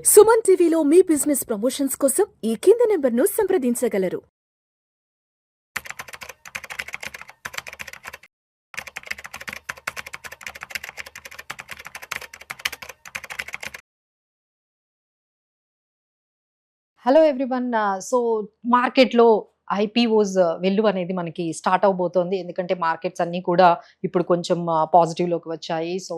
సుమన్ టీవీలో మీ business promotions కోసం ఈ కింది నెంబర్ను సంప్రదించగలరు. Hello everyone. సో మార్కెట్‌లో ఐపీఓస్ వెల్లువ అనేది మనకి స్టార్ట్ అవబోతోంది. ఎందుకంటే మార్కెట్స్ అన్నీ కూడా ఇప్పుడు కొంచెం పాజిటివ్‌లోకి వచ్చాయి. So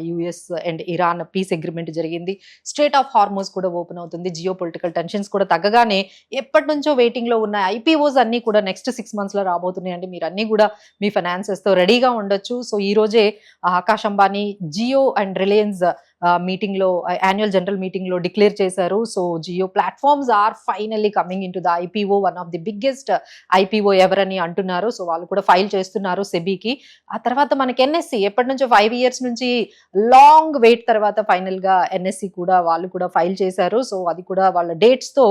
US and Iran peace agreement జరిగింది. స్ట్రెయిట్ ఆఫ్ హార్మోస్ కూడా ఓపెన్ అవుతుంది. జియో పొలిటికల్ టెన్షన్స్ కూడా తగ్గగానే ఎప్పటినుంచో వెయిటింగ్‌లో ఉన్న ఐపీఓస్ అన్నీ కూడా నెక్స్ట్ 6 మంత్స్‌లో రాబోతున్నాయండి. మీరన్నీ కూడా మీ ఫైనాన్సెస్‌తో రెడీగా ఉండొచ్చు. సో ఈరోజే ఆకాష్ అంబానీ జియో అండ్ రిలయన్స్ మీటింగ్‌లో యాన్యువల్ జనరల్ మీటింగ్‌లో డిక్లేర్ చేశారు. So Jio platforms are finally coming into the IPO. One of the biggest IPO ఎవరని అంటున్నారు. సో వాళ్ళు కూడా ఫైల్ చేస్తున్నారు సెబీకి. ఆ తర్వాత మనకి ఎన్ఎస్సి ఎప్పటినుంచో 5 ఇయర్స్ నుంచి లాంగ్ వెయిట్ తర్వాత ఫైనల్‌గా ఎన్ఎస్సి కూడా వాళ్ళు కూడా ఫైల్ చేశారు. సో అది కూడా వాళ్ళ డేట్స్‌తో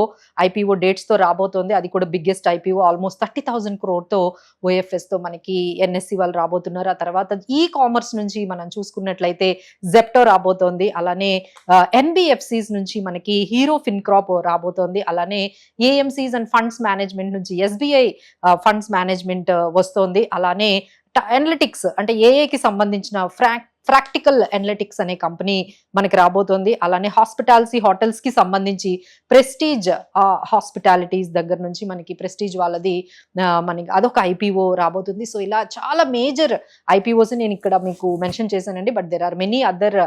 ఐపీఓ డేట్స్‌తో రాబోతోంది. అది కూడా బిగ్గెస్ట్ ఐపీఓ ఆల్మోస్ట్ 30,000 crore ఓఎఫ్ఎస్‌తో మనకి ఎన్ఎస్సి వాళ్ళు రాబోతున్నారు. ఆ తర్వాత ఈ కామర్స్ నుంచి మనం చూసుకున్నట్లయితే జెప్టో రాబోతోంది. అలానే ఎన్బిఎఫ్సిస్ నుంచి మనకి హీరో ఫిన్క్రాప్ రాబోతోంది. అలానే ఏఎంసీస్ అండ్ ఫండ్స్ మేనేజ్మెంట్ నుంచి ఎస్బీఐ ఫండ్స్ మేనేజ్మెంట్ వస్తోంది. అలానే అనలిటిక్స్ అంటే ఏఏకి సంబంధించిన ప్రాక్టికల్ అనలిటిక్స్ అనే కంపెనీ మనకి రాబోతోంది. అలానే హాస్పిటాలిటీ హోటల్స్ కి సంబంధించి ప్రెస్టీజ్ హాస్పిటాలిటీస్ దగ్గర నుంచి మనకి ప్రెస్టీజ్ వాళ్ళది మనకి అదొక ఐపీఓ రాబోతుంది. సో ఇలా చాలా మేజర్ ఐపీఓస్ నేను ఇక్కడ మీకు మెన్షన్ చేశానండి. But there are many other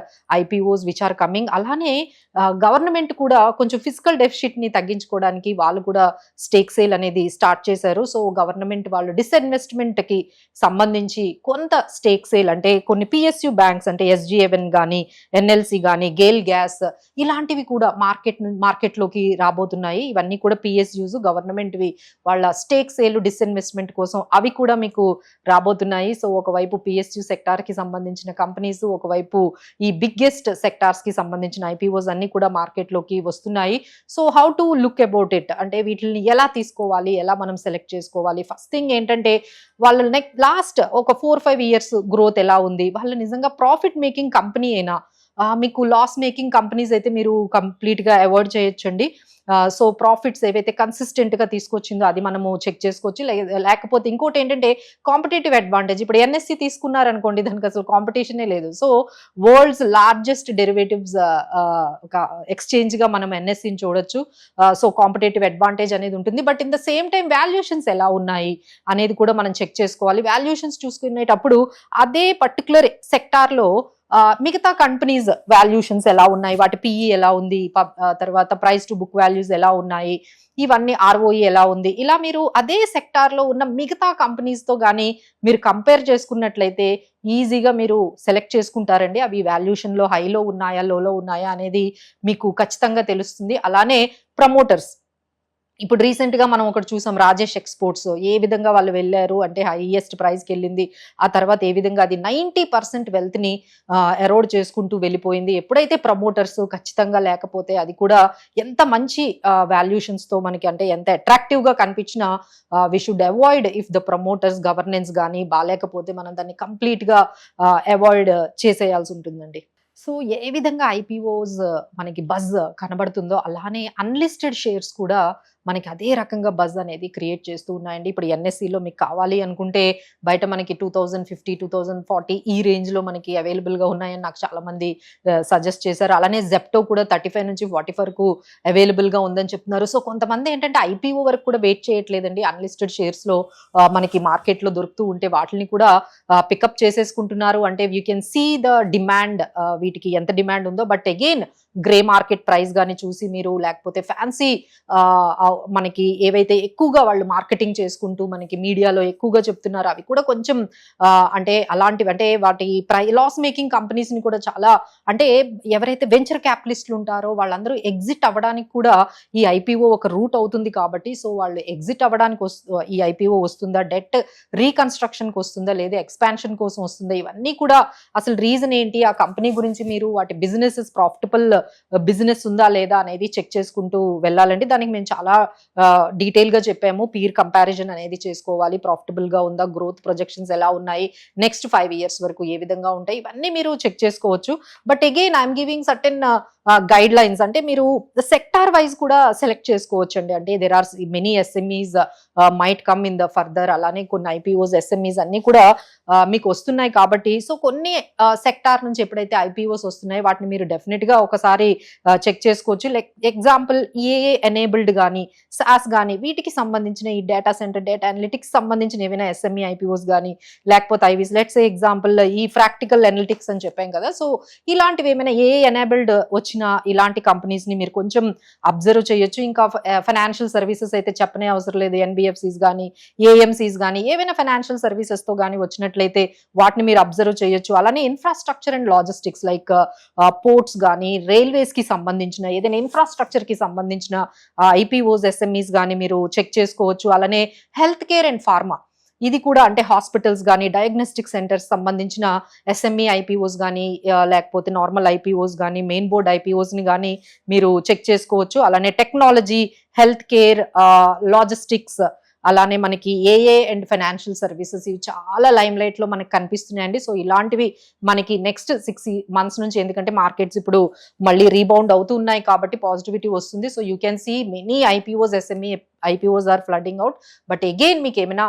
IPOs which are coming. అలానే గవర్నమెంట్ కూడా కొంచెం ఫిజికల్ డెఫిసిట్ ని తగ్గించుకోవడానికి వాళ్ళు కూడా స్టేక్ సేల్ అనేది స్టార్ట్ చేశారు. సో గవర్నమెంట్ వాళ్ళు డిస్ఇన్వెస్ట్మెంట్ కి సంబంధించి కొంత స్టేక్ సేల్ అంటే కొన్ని పిఎస్యు బ్యాంక్స్ అంటే ఎస్జిఎవెన్ కానీ ఎన్ఎల్సి కానీ గేల్ గ్యాస్ ఇలాంటివి కూడా మార్కెట్లోకి రాబోతున్నాయి. ఇవన్నీ కూడా పిఎస్యూస్ గవర్నమెంట్వి వాళ్ళ స్టేక్ సేల్ డిస్ఇన్వెస్ట్మెంట్ కోసం అవి కూడా మీకు రాబోతున్నాయి. సో ఒకవైపు పిఎస్యు సెక్టార్ కి సంబంధించిన కంపెనీస్, ఒకవైపు ఈ బిగ్గెస్ట్ సెక్టార్స్ కి సంబంధించిన ఐపీఓస్ అన్ని కూడా మార్కెట్లోకి వస్తున్నాయి. So how to look about it అంటే వీటిని ఎలా తీసుకోవాలి, ఎలా మనం సెలెక్ట్ చేసుకోవాలి. ఫస్ట్ థింగ్ ఏంటంటే వాళ్ళ లాస్ట్ ఒక 4-5 ఇయర్స్ గ్రోత్ ఎలా ఉంది, వాళ్ళు నిజంగా ప్రాఫిట్ మేకింగ్ కంపెనీ అయినా మీకు లాస్ మేకింగ్ కంపెనీస్ అయితే మీరు కంప్లీట్ గా అవాయిడ్ చేయొచ్చండి. సో ప్రాఫిట్స్ ఏవైతే కన్సిస్టెంట్ గా తీసుకొచ్చిందో అది మనము చెక్ చేసుకోవచ్చు. లేకపోతే ఇంకోటి ఏంటంటే కాంపిటేటివ్ అడ్వాంటేజ్. ఇప్పుడు ఎన్ఎస్సి తీసుకున్నారనుకోండి, దానికి అసలు కాంపిటీషనే లేదు. So world's largest derivatives exchange గా మనం ఎన్ఎస్సిని చూడొచ్చు. సో కాంపిటేటివ్ అడ్వాంటేజ్ అనేది ఉంటుంది. But in the same time valuations ఎలా ఉన్నాయి అనేది కూడా మనం చెక్ చేసుకోవాలి. వాల్యుయేషన్స్ చూసుకునేటప్పుడు అదే పర్టికులర్ సెక్టార్ లో మిగతా కంపెనీస్ వాల్యుయేషన్స్ ఎలా ఉన్నాయి, వాటి పిఈ ఎలా ఉంది, తర్వాత ప్రైస్ టు బుక్ వాల్యూస్ ఎలా ఉన్నాయి, ఇవన్నీ ఆర్ఓఈ ఎలా ఉంది, ఇలా మీరు అదే సెక్టార్ లో ఉన్న మిగతా కంపెనీస్ తో గానీ మీరు కంపేర్ చేసుకున్నట్లయితే ఈజీగా మీరు సెలెక్ట్ చేసుకుంటారండి. అవి వాల్యుయేషన్ లో హైలో ఉన్నాయా, లోలో ఉన్నాయా అనేది మీకు ఖచ్చితంగా తెలుస్తుంది. అలానే ప్రమోటర్స్ ఇప్పుడు రీసెంట్ గా మనం ఒకటి చూసాం, రాజేష్ ఎక్స్పోర్ట్స్ ఏ విధంగా వాళ్ళు వెళ్ళారు అంటే హైయెస్ట్ ప్రైస్ కి వెళ్ళింది. ఆ తర్వాత ఏ విధంగా అది 90% వెల్త్ ని ఎరోడ్ చేసుకుంటూ వెళ్ళిపోయింది. ఎప్పుడైతే ప్రమోటర్స్ ఖచ్చితంగా లేకపోతే అది కూడా ఎంత మంచి వాల్యుయేషన్స్ తో మనకి అంటే ఎంత అట్రాక్టివ్ గా కనిపించినా we should avoid if the promoters governance కానీ బాగాలేకపోతే మనం దాన్ని కంప్లీట్ గా అవాయిడ్ చేసేయాల్సి ఉంటుందండి. సో ఏ విధంగా ఐపీఓస్ మనకి బజ్ కనబడుతుందో అలానే అన్లిస్టెడ్ షేర్స్ కూడా మనకి అదే రకంగా బజ్ అనేది క్రియేట్ చేస్తూ ఉన్నాయండి. ఇప్పుడు ఎన్ఎస్సిలో మీకు కావాలి అనుకుంటే బయట మనకి 2050, 2040 ఈ రేంజ్ లో మనకి అవైలబుల్ గా ఉన్నాయని నాకు చాలా మంది సజెస్ట్ చేశారు. అలానే జెప్టో కూడా 35 నుంచి 40 వరకు అవైలబుల్ గా ఉందని చెప్తున్నారు. సో కొంతమంది ఏంటంటే ఐపీఓ వరకు కూడా వెయిట్ చేయట్లేదండి. అన్లిస్టెడ్ షేర్స్ లో మనకి మార్కెట్ లో దొరుకుతూ ఉంటే వాటిని కూడా పికప్ చేసేసుకుంటున్నారు. అంటే you can see the demand, వీటికి ఎంత డిమాండ్ ఉందో. But again grey market price గాని చూసి మీరు లేకపోతే ఫ్యాన్సీ మనకి ఏవైతే ఎక్కువగా వాళ్ళు మార్కెటింగ్ చేసుకుంటూ మనకి మీడియాలో ఎక్కువగా చెప్తున్నారు అవి కూడా కొంచెం అంటే అలాంటివి అంటే వాటి లాస్ మేకింగ్ కంపెనీస్ ని కూడా చాలా అంటే ఎవరైతే వెంచర్ క్యాపిటలిస్టులు ఉంటారో వాళ్ళందరూ ఎగ్జిట్ అవ్వడానికి కూడా ఈ ఐపీఓ ఒక రూట్ అవుతుంది. కాబట్టి సో వాళ్ళు ఎగ్జిట్ అవ్వడానికి ఈ ఐపీఓ వస్తుందా, డెట్ రీకన్స్ట్రక్షన్ కి వస్తుందా, లేదా ఎక్స్పాన్షన్ కోసం వస్తుందా, ఇవన్నీ కూడా అసలు రీజన్ ఏంటి, ఆ కంపెనీ గురించి మీరు వాటి బిజినెస్ ప్రాఫిటబుల్ బిజినెస్ ఉందా లేదా అనేది చెక్ చేసుకుంటూ వెళ్ళాలండి. దానికి మేము చాలా డీటెయిల్ గా చెప్పాము. పీర్ కంపారిజన్ అనేది చేసుకోవాలి, ప్రాఫిటబుల్ గా ఉందా, గ్రోత్ ప్రొజెక్షన్స్ ఎలా ఉన్నాయి, నెక్స్ట్ 5 ఇయర్స్ వరకు ఏ విధంగా ఉంటాయి, ఇవన్నీ మీరు చెక్ చేసుకోవచ్చు. But again I'm giving certain guidelines అంటే మీరు సెక్టార్ వైజ్ కూడా సెలెక్ట్ చేసుకోవచ్చు అండి. అంటే there are many SMEs might come in the further, అలానే కొన్ని ఐపీఓస్ ఎస్ఎంఈస్ అన్ని కూడా మీకు వస్తున్నాయి కాబట్టి, సో కొన్ని సెక్టార్ నుంచి ఎప్పుడైతే ఐపీఓస్ వస్తున్నాయో వాటిని మీరు డెఫినెట్ గా ఒకసారి చెక్ చేసుకోవచ్చు. లైక్ ఎగ్జాంపుల్ ఏఏ ఎనేబుల్డ్ కానీ సాస్ కానీ వీటికి సంబంధించిన ఈ డేటా సెంటర్ డేటా అనలిటిక్స్ సంబంధించిన ఏమైనా ఎస్ఎంఈ ఐపీఓస్ కానీ లేకపోతే ఐవీస్, లెట్స్ ఏ ఎగ్జాంపుల్ ఈ ప్రాక్టికల్ అనలిటిక్స్ అని చెప్పాం కదా, సో ఇలాంటివి ఏమైనా ఏఏ ఎనేబుల్డ్ వచ్చిన ఇలాంటి కంపెనీస్ ని మీరు కొంచెం అబ్జర్వ్ చేయొచ్చు. ఇంకా ఫైనాన్షియల్ సర్వీసెస్ అయితే చెప్పనే అవసరం లేదు. ఎన్బిఎఫ్సిస్ కానీ ఏఎంసీస్ కానీ ఏవైనా ఫైనాన్షియల్ సర్వీసెస్ తో కానీ వచ్చినట్లయితే వాటిని మీరు అబ్జర్వ్ చేయొచ్చు. అలానే infrastructure and logistics like ports కానీ రైల్వేస్ కి సంబంధించిన ఏదైనా ఇన్ఫ్రాస్ట్రక్చర్ కి సంబంధించిన ఐపీఓస్ ఎస్ఎంఈస్ కానీ మీరు చెక్ చేసుకోవచ్చు. అలానే హెల్త్ కేర్ అండ్ ఫార్మా ఇది కూడా, అంటే హాస్పిటల్స్ కానీ డయాగ్నోస్టిక్ సెంటర్స్ సంబంధించిన ఎస్ఎంఈ ఐపీఓస్ కానీ లేకపోతే నార్మల్ ఐపీఓస్ కానీ మెయిన్ బోర్డ్ ఐపీఓస్ ని కానీ మీరు చెక్ చేసుకోవచ్చు. అలానే టెక్నాలజీ, హెల్త్ కేర్, లాజిస్టిక్స్, అలానే మనకి ఏఏ అండ్ ఫైనాన్షియల్ సర్వీసెస్ ఇవి చాలా లైమ్ లైట్ లో మనకి కనిపిస్తున్నాయండి. సో ఇలాంటివి మనకి నెక్స్ట్ 6 months నుంచి, ఎందుకంటే మార్కెట్స్ ఇప్పుడు మళ్ళీ రీబౌండ్ అవుతూ ఉన్నాయి కాబట్టి పాజిటివిటీ వస్తుంది. So you can see many IPOs SME IPOs are flooding out. But again మీకు ఏమైనా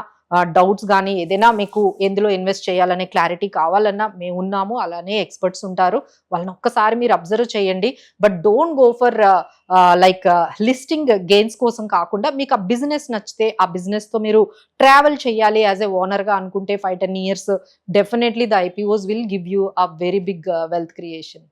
డౌట్స్ కానీ ఏదైనా మీకు ఎందులో ఇన్వెస్ట్ చేయాలనే క్లారిటీ కావాలన్నా మేము ఉన్నాము, అలానే ఎక్స్పర్ట్స్ ఉంటారు, వాళ్ళని ఒక్కసారి మీరు అబ్జర్వ్ చేయండి. But don't go for like listing gains కోసం కాకుండా మీకు ఆ బిజినెస్ నచ్చితే ఆ బిజినెస్ తో మీరు ట్రావెల్ చేయాలి యాజ్ ఎ ఓనర్ గా అనుకుంటే 5-10 years definitely the IPOs will give you a very big wealth creation.